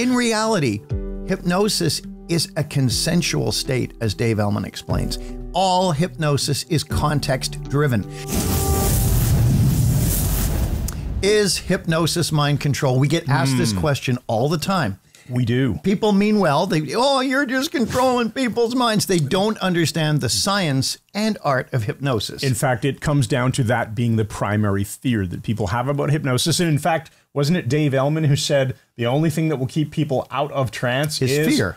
in reality, hypnosis is a consensual state, as Dave Ellman explains. All hypnosis is context-driven. Is hypnosis mind control? We get asked this question all the time. We do. People mean well. You're just controlling people's minds. They don't understand the science and art of hypnosis. In fact, it comes down to that being the primary fear that people have about hypnosis. And in fact, wasn't it Dave Ellman who said the only thing that will keep people out of trance is fear.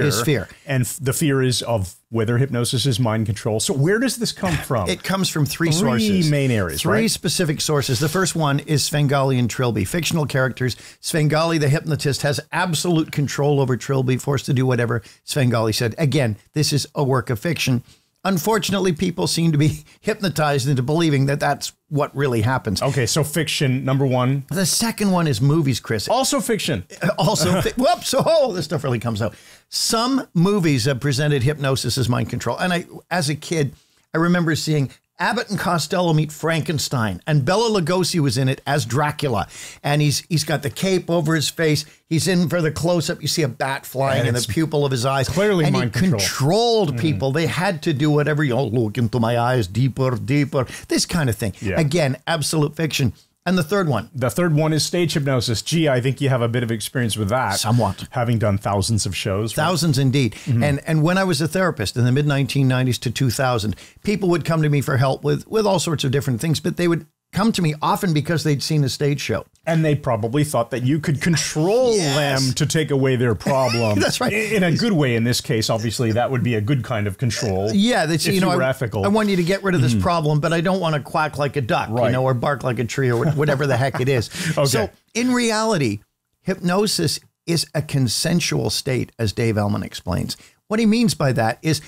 Is fear. And the fear is of whether hypnosis is mind control. So where does this come from? It comes from three sources. Three main areas, Three specific sources. The first one is Svengali and Trilby, fictional characters. Svengali, the hypnotist, has absolute control over Trilby, forced to do whatever Svengali said. Again, this is a work of fiction. Unfortunately, people seem to be hypnotized into believing that that's what really happens. Okay, so fiction, number one. The second one is movies, Chris. Also fiction. Whoops, this stuff really comes out. Some movies have presented hypnosis as mind control. And as a kid, I remember seeing Abbott and Costello meet Frankenstein, and Bela Lugosi was in it as Dracula. And he's got the cape over his face. He's in for the close-up. You see a bat flying in the pupil of his eyes. Clearly and mind he controlled people. They had to do whatever, look into my eyes, deeper, deeper, this kind of thing. Yeah. Again, absolute fiction. And the third one? The third one is stage hypnosis. Gee, I think you have a bit of experience with that. Somewhat. Having done thousands of shows. Thousands indeed. And when I was a therapist in the mid-1990s to 2000, people would come to me for help with all sorts of different things, but they would come to me often because they'd seen a stage show. And they probably thought that you could control them to take away their problem. That's right. In a good way, in this case, obviously, that would be a good kind of control. Yeah, that's, if you were ethical. I want you to get rid of this problem, but I don't want to quack like a duck, or bark like a tree, or whatever the heck it is. Okay. So in reality, hypnosis is a consensual state, as Dave Ellman explains. What he means by that is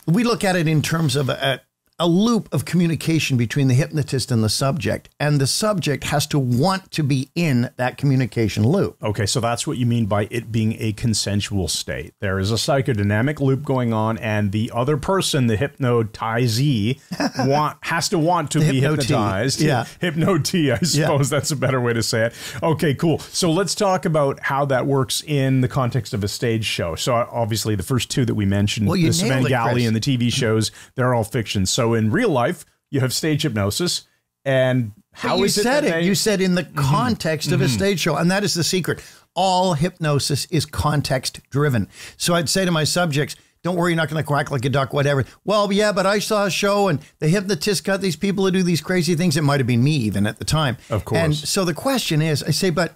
we look at it in terms of a loop of communication between the hypnotist and the subject, and the subject has to want to be in that communication loop. Okay, so that's what you mean by it being a consensual state. There is a psychodynamic loop going on, and the other person, the hypnotizee, has to want to be hypnotized. Yeah. Hypnotee, I suppose that's a better way to say it. Okay, cool. So let's talk about how that works in the context of a stage show. So obviously the first two that we mentioned, the Svengali and the TV shows, they're all fiction. So in real life, you have stage hypnosis, and how is it that you said in the context of a stage show, and that is the secret. All hypnosis is context driven. So I'd say to my subjects, don't worry, you're not going to quack like a duck, whatever. Well, yeah, but I saw a show and the hypnotist got these people to do these crazy things. It might have been me even at the time. Of course. And so the question is, I say, but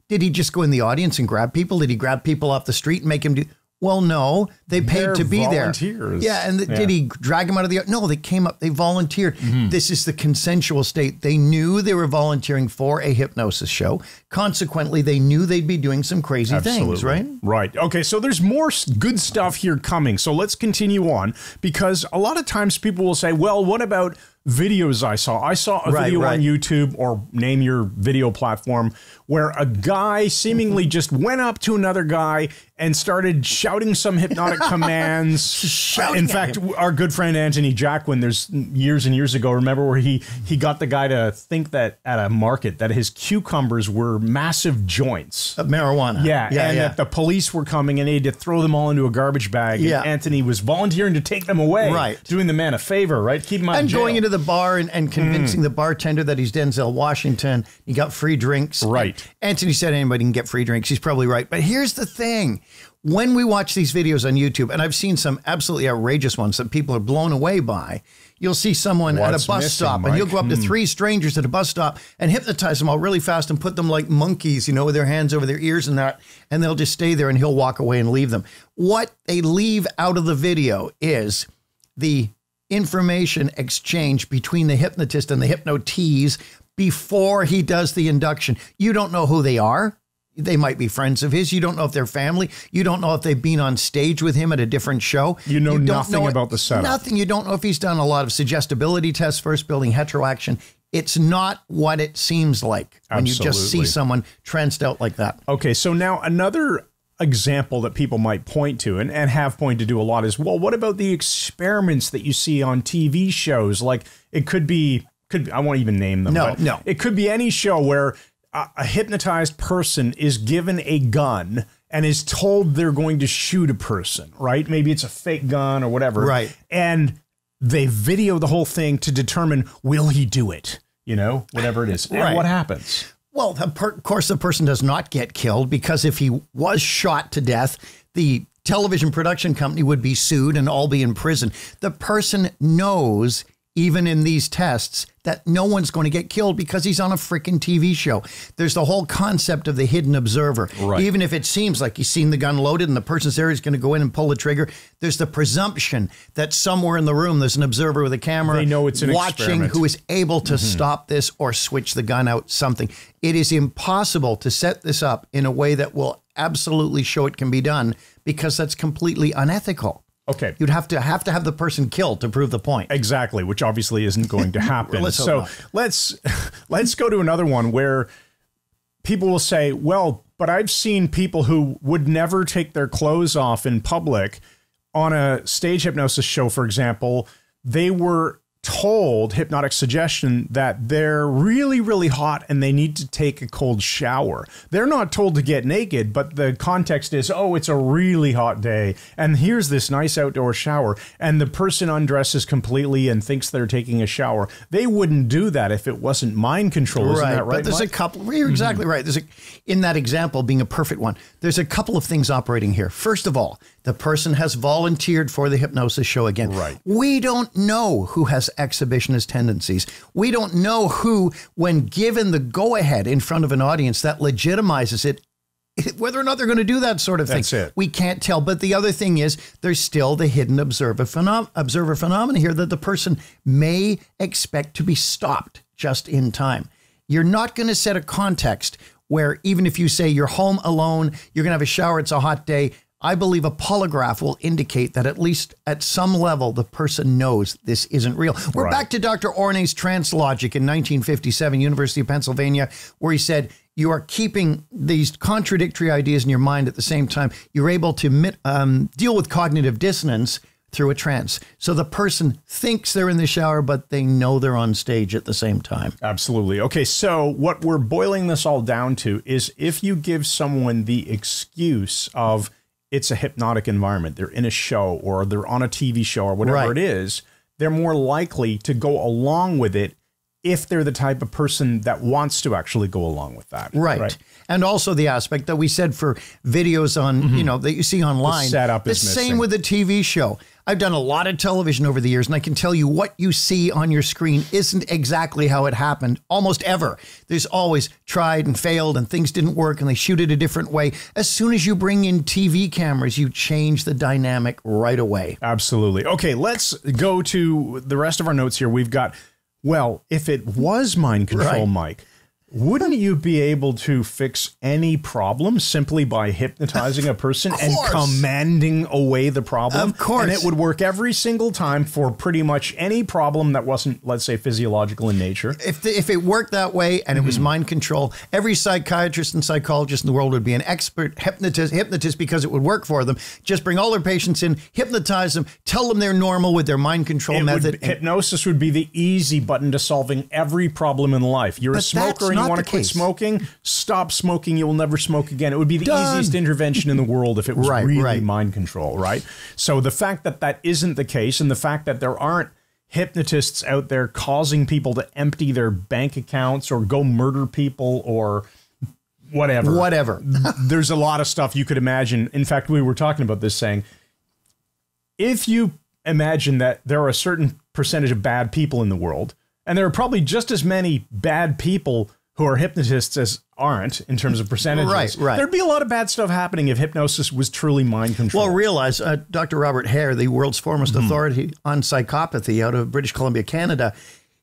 did he just go in the audience and grab people? Did he grab people off the street and make them do? Well, no, they paid to be volunteers. there. Yeah, and did he drag them out of the... No, they came up, they volunteered. This is the consensual state. They knew they were volunteering for a hypnosis show. Consequently, they knew they'd be doing some crazy things, right? Right. Okay, so there's more good stuff here coming. So let's continue on, because a lot of times people will say, well, what about videos I saw? I saw a video on YouTube, or name your video platform, where a guy seemingly just went up to another guy and started shouting some hypnotic commands. In fact, our good friend Anthony Jacquin, there's years and years ago, remember where he got the guy to think that at a market that his cucumbers were massive joints of marijuana. That the police were coming and they had to throw them all into a garbage bag. And Anthony was volunteering to take them away, doing the man a favor, right? Keep him out of jail. Going into the bar and convincing the bartender that he's Denzel Washington. He got free drinks. Right. Anthony said anybody can get free drinks. He's probably right. But here's the thing. When we watch these videos on YouTube, and I've seen some absolutely outrageous ones that people are blown away by, you'll see someone at a bus stop, and you'll go up to three strangers at a bus stop and hypnotize them all really fast and put them like monkeys, with their hands over their ears and that, and they'll just stay there and he'll walk away and leave them. What they leave out of the video is the information exchange between the hypnotist and the hypnotees before he does the induction. You don't know who they are. They might be friends of his. You don't know if they're family. You don't know if they've been on stage with him at a different show. You know nothing about the setup. Nothing. You don't know if he's done a lot of suggestibility tests first, building heteroaction. It's not what it seems like when you just see someone tranced out like that. Okay, so now another example that people might point to and have pointed to a lot is, well, what about the experiments that you see on TV shows? Like it could be, I won't even name them. No. It could be any show where a hypnotized person is given a gun and is told they're going to shoot a person, right? Maybe it's a fake gun or whatever. Right. And they video the whole thing to determine, will he do it? You know, whatever it is. Right. And what happens? Well, of course, the person does not get killed, because if he was shot to death, the television production company would be sued and all be in prison. The person knows, even in these tests, that no one's going to get killed because he's on a freaking TV show. There's the whole concept of the hidden observer. Right. Even if it seems like he's seen the gun loaded and the person's there, he's going to go in and pull the trigger, there's the presumption that somewhere in the room there's an observer with a camera, they know it's an watching experiment, who is able to stop this or switch the gun out, something. It is impossible to set this up in a way that will absolutely show it can be done, because that's completely unethical. Okay. You'd have to have the person killed to prove the point. Exactly, which obviously isn't going to happen. Let's hope not. let's go to another one where people will say, well, but I've seen people who would never take their clothes off in public on a stage hypnosis show, for example. They were told, hypnotic suggestion, that they're really, really hot and they need to take a cold shower. They're not told to get naked, but the context is, oh, it's a really hot day and here's this nice outdoor shower, and the person undresses completely and thinks they're taking a shower. They wouldn't do that if it wasn't mind control. Isn't that right? But there's Mike? a couple, you're exactly right. There's in that example being a perfect one, there's a couple of things operating here. First of all, the person has volunteered for the hypnosis show again. Right. We don't know who has exhibitionist tendencies. We don't know who, when given the go-ahead in front of an audience, that legitimizes it, whether or not they're going to do that sort of thing. That's it. We can't tell. But the other thing is, there's still the hidden observer phenomena here, that the person may expect to be stopped just in time. You're not going to set a context where, even if you say you're home alone, you're going to have a shower, it's a hot day, I believe a polygraph will indicate that at least at some level, the person knows this isn't real. We're back to Dr. Ornay's trance logic in 1957, University of Pennsylvania, where he said, you are keeping these contradictory ideas in your mind at the same time. You're able to deal with cognitive dissonance through a trance. So the person thinks they're in the shower, but they know they're on stage at the same time. Absolutely. Okay, so what we're boiling this all down to is, if you give someone the excuse of it's a hypnotic environment, they're in a show or they're on a TV show or whatever it is, they're more likely to go along with it if they're the type of person that wants to actually go along with that. Right. And also the aspect that we said for videos on, you know, that you see online. The setup is missing. Same with the TV show. I've done a lot of television over the years, and I can tell you what you see on your screen isn't exactly how it happened, almost ever. There's always tried and failed, and things didn't work, and they shoot it a different way. As soon as you bring in TV cameras, you change the dynamic right away. Absolutely. Okay, let's go to the rest of our notes here. We've got, well, if it was mind control, Mike, wouldn't you be able to fix any problem simply by hypnotizing a person and commanding away the problem? Of course. And it would work every single time for pretty much any problem that wasn't, let's say, physiological in nature. If it worked that way and it was mind control, every psychiatrist and psychologist in the world would be an expert hypnotist because it would work for them. Just bring all their patients in, hypnotize them, tell them they're normal with their mind control method. Hypnosis would be the easy button to solving every problem in life. You're a smoker and you want to quit smoking, stop smoking, you will never smoke again. It would be the easiest intervention in the world if it was really mind control, right? So the fact that that isn't the case, and the fact that there aren't hypnotists out there causing people to empty their bank accounts or go murder people or whatever. There's a lot of stuff you could imagine. In fact, we were talking about this, saying, if you imagine that there are a certain percentage of bad people in the world, and there are probably just as many bad people who are hypnotists as aren't, in terms of percentages. Right. There'd be a lot of bad stuff happening if hypnosis was truly mind control. Well, realize Dr. Robert Hare, the world's foremost authority on psychopathy out of British Columbia, Canada,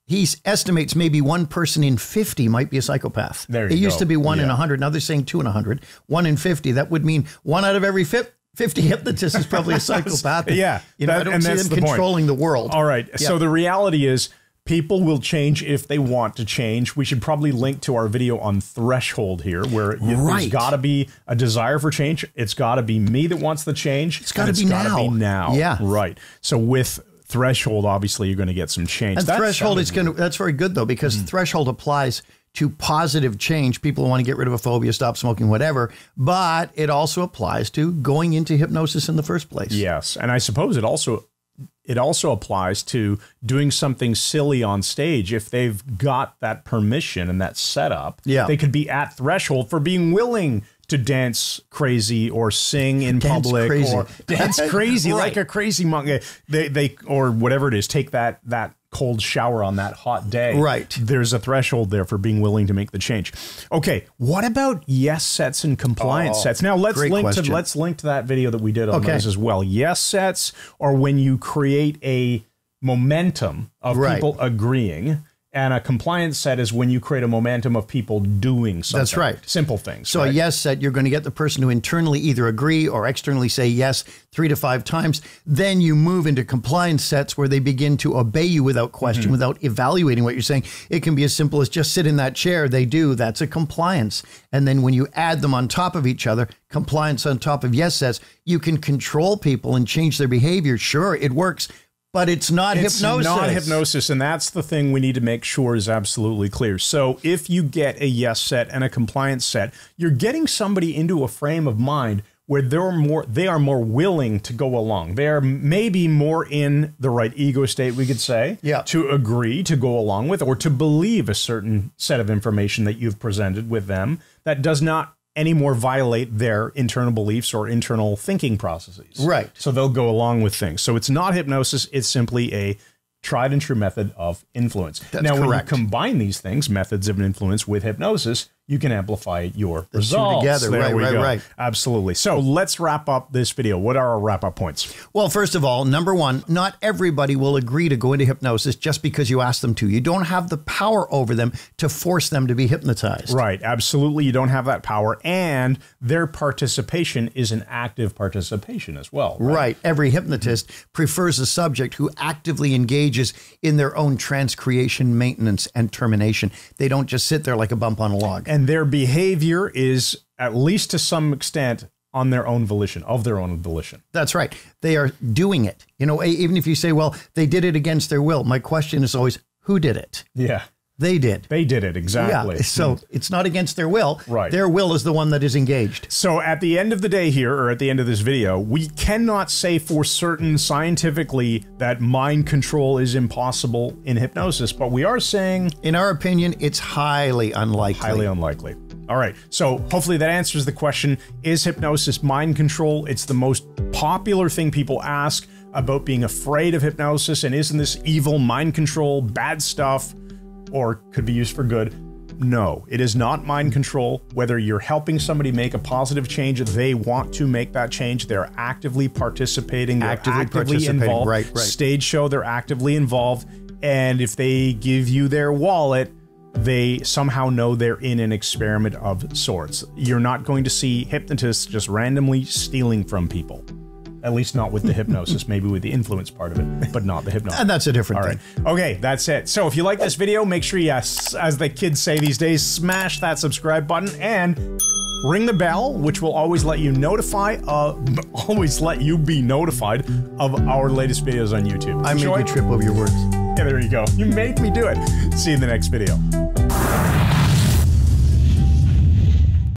he estimates maybe 1 person in 50 might be a psychopath. It used to be 1 in 100. Now they're saying 2 in 100. 1 in 50. That would mean 1 out of every 50 hypnotists is probably a psychopath. You know, I don't see them controlling the world. All right. So the reality is, people will change if they want to change. We should probably link to our video on threshold here, where there's got to be a desire for change. It's got to be me that wants the change. It's got to be now. Yeah. Right. So with threshold, obviously, you're going to get some change. And threshold is going to, that's very good, though, because threshold applies to positive change. People want to get rid of a phobia, stop smoking, whatever. But it also applies to going into hypnosis in the first place. Yes. And I suppose it also applies to doing something silly on stage. If they've got that permission and that setup, they could be at threshold for being willing to dance crazy or sing in public or dance crazy like a crazy monk. They or whatever it is, take that cold shower on that hot day. Right. There's a threshold there for being willing to make the change. Okay. What about yes sets and compliance sets? Now let's link to that video that we did on those as well. Yes sets are when you create a momentum of people agreeing. And a compliance set is when you create a momentum of people doing something. That's right. Simple things. So a yes set, you're going to get the person to internally either agree or externally say yes 3 to 5 times. Then you move into compliance sets where they begin to obey you without question, without evaluating what you're saying. It can be as simple as just sit in that chair. They do. That's a compliance. And then when you add them on top of each other, compliance on top of yes sets, you can control people and change their behavior. Sure, it works. But it's not hypnosis. It's not hypnosis, and that's the thing we need to make sure is absolutely clear. So if you get a yes set and a compliance set, you're getting somebody into a frame of mind where they are more willing to go along. They are maybe more in the right ego state, we could say, to agree to go along with or to believe a certain set of information that you've presented with them that does not anymore violate their internal beliefs or internal thinking processes. Right. So they'll go along with things. So it's not hypnosis. It's simply a tried and true method of influence. That's now, correct. when you combine these things, methods of influence with hypnosis, you can amplify your results. Together. There we go. Right. Absolutely. So let's wrap up this video. What are our wrap-up points? Well, first of all, number one, not everybody will agree to go into hypnosis just because you ask them to. You don't have the power over them to force them to be hypnotized. Right. Absolutely. You don't have that power. And their participation is an active participation as well. Right. Every hypnotist prefers a subject who actively engages in their own transcreation, maintenance, and termination. They don't just sit there like a bump on a log. And their behavior is, at least to some extent, on their own volition, of their own volition. That's right. They are doing it. You know, even if you say, well, they did it against their will, my question is always, who did it? Yeah. They did. They did it, exactly. Yeah, so it's not against their will. Right. Their will is the one that is engaged. So at the end of the day here, or at the end of this video, we cannot say for certain scientifically that mind control is impossible in hypnosis, but we are saying... in our opinion, it's highly unlikely. Highly unlikely. All right. So hopefully that answers the question, is hypnosis mind control? It's the most popular thing people ask about being afraid of hypnosis, and isn't this evil mind control, bad stuff, or could be used for good? No, it is not mind control. Whether you're helping somebody make a positive change, they want to make that change, they're actively participating, they're actively involved. Right. Stage show, they're actively involved. And if they give you their wallet, they somehow know they're in an experiment of sorts. You're not going to see hypnotists just randomly stealing from people. At least not with the hypnosis, maybe with the influence part of it, but not the hypnosis. And that's a different thing. Okay, that's it. So if you like this video, make sure you, as the kids say these days, smash that subscribe button and ring the bell, which will always let you be notified of our latest videos on YouTube. I made you trip over your words. Yeah, there you go. You made me do it. See you in the next video.